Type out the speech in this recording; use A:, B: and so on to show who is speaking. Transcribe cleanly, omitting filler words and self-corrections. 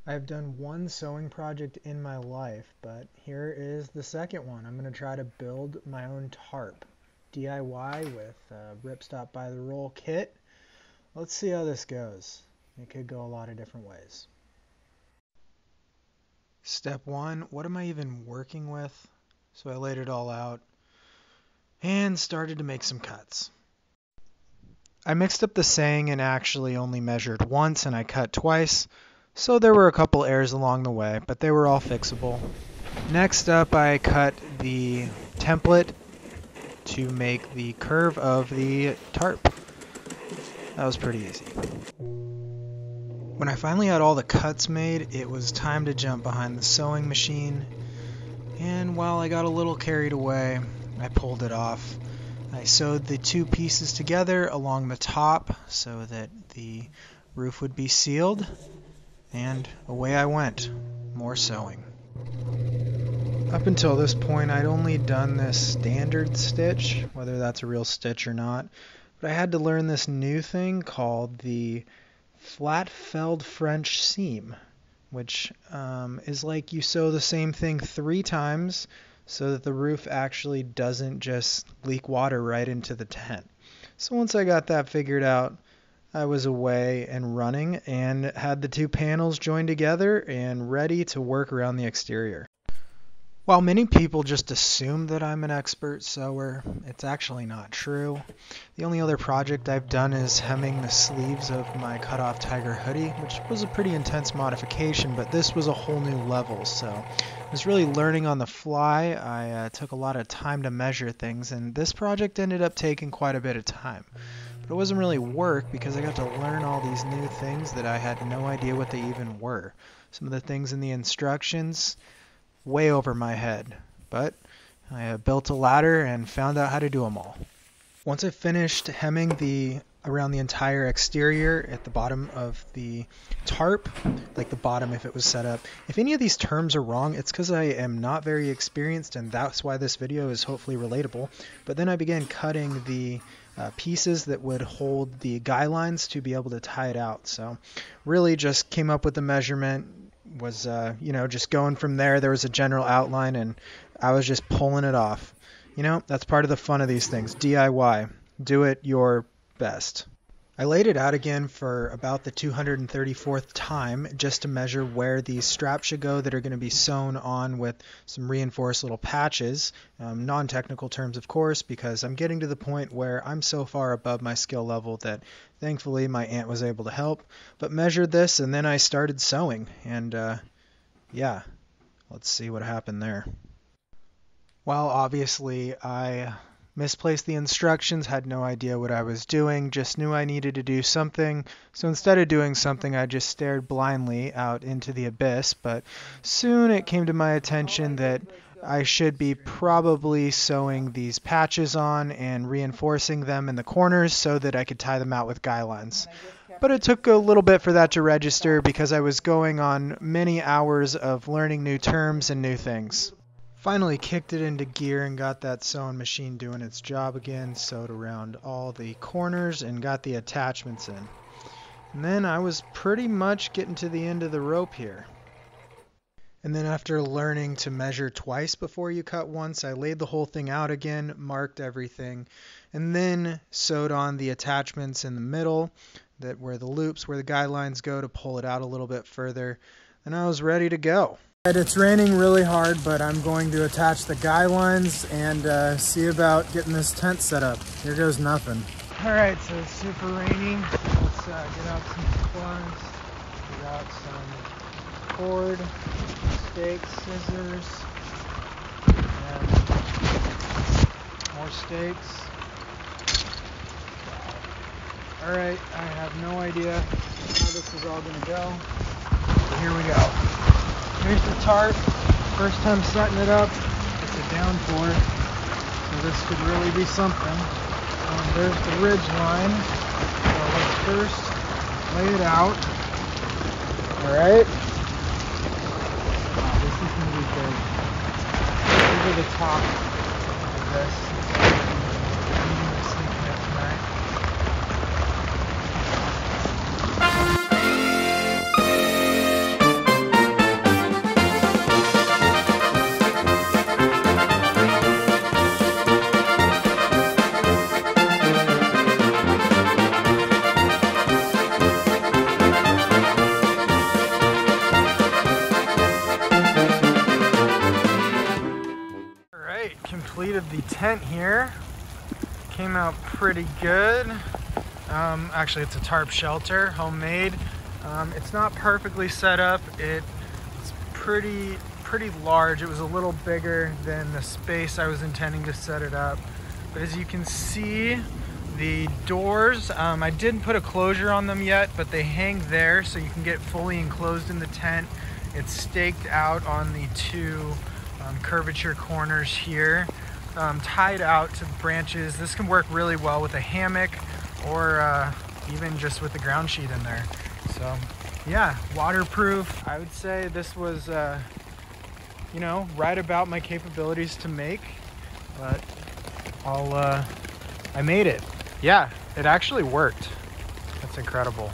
A: I've done one sewing project in my life, but here is the second one. I'm going to try to build my own tarp. DIY with Ripstop by the Roll kit. Let's see how this goes. It could go a lot of different ways. Step one, what am I even working with? So I laid it all out and started to make some cuts. I mixed up the saying and actually only measured once, and I cut twice. So there were a couple errors along the way, but they were all fixable. Next up, I cut the template to make the curve of the tarp. That was pretty easy. When I finally had all the cuts made, it was time to jump behind the sewing machine. And while I got a little carried away, I pulled it off. I sewed the two pieces together along the top so that the roof would be sealed. And away I went, more sewing. Up until this point, I'd only done this standard stitch, whether that's a real stitch or not, but I had to learn this new thing called the flat felled French seam, which is like you sew the same thing 3 times so that the roof actually doesn't just leak water right into the tent. So once I got that figured out, I was away and running and had the two panels joined together and ready to work around the exterior. While many people just assume that I'm an expert sewer, it's actually not true. The only other project I've done is hemming the sleeves of my cutoff tiger hoodie, which was a pretty intense modification, but this was a whole new level, so I was really learning on the fly. I took a lot of time to measure things, and this project ended up taking quite a bit of time. But it wasn't really work because I got to learn all these new things that I had no idea what they even were. Some of the things in the instructions, way over my head. But I built a ladder and found out how to do them all. Once I finished hemming around the entire exterior at the bottom of the tarp, like the bottom if it was set up. If any of these terms are wrong, it's because I am not very experienced, and that's why this video is hopefully relatable. But then I began cutting the pieces that would hold the guy lines to be able to tie it out. So really just came up with the measurement, was just going from there. There was a general outline and I was just pulling it off. That's part of the fun of these things. DIY. Do it your best. I laid it out again for about the 234th time just to measure where these straps should go that are going to be sewn on with some reinforced little patches. Non-technical terms, of course, because I'm getting to the point where I'm so far above my skill level that thankfully my aunt was able to help. But measured this and then I started sewing. And yeah, let's see what happened there. While obviously I misplaced the instructions, had no idea what I was doing, just knew I needed to do something. So instead of doing something, I just stared blindly out into the abyss. But soon it came to my attention that I should be probably sewing these patches on and reinforcing them in the corners so that I could tie them out with guy lines. But it took a little bit for that to register because I was going on many hours of learning new terms and new things. Finally kicked it into gear and got that sewing machine doing its job again, sewed around all the corners and got the attachments in. And then I was pretty much getting to the end of the rope here. And then after learning to measure twice before you cut once, I laid the whole thing out again, marked everything, and then sewed on the attachments in the middle, that where the loops, where the guy lines go, to pull it out a little bit further. And I was ready to go. It's raining really hard, but I'm going to attach the guy lines and see about getting this tent set up. Here goes nothing. Alright, so it's super rainy. Let's get out some supplies. Get out some cord, stakes, scissors, and more stakes. Alright, I have no idea how this is all going to go. So here we go. Here's the tarp. First time setting it up. It's a downpour, so this could really be something. There's the ridge line. So let's first lay it out. Alright. Wow, this is going to be big. Over the top of this. I'm going to sleep in it tonight. sheet of the tent here. Came out pretty good. Actually, it's a tarp shelter, homemade. It's not perfectly set up. It's pretty large. It was a little bigger than the space I was intending to set it up. But as you can see, the doors, I didn't put a closure on them yet, but they hang there so you can get fully enclosed in the tent. It's staked out on the two curvature corners here, tied out to the branches. This can work really well with a hammock or even just with the ground sheet in there. So yeah, waterproof. I would say this was, you know, right about my capabilities to make, but I made it. Yeah, it actually worked. That's incredible.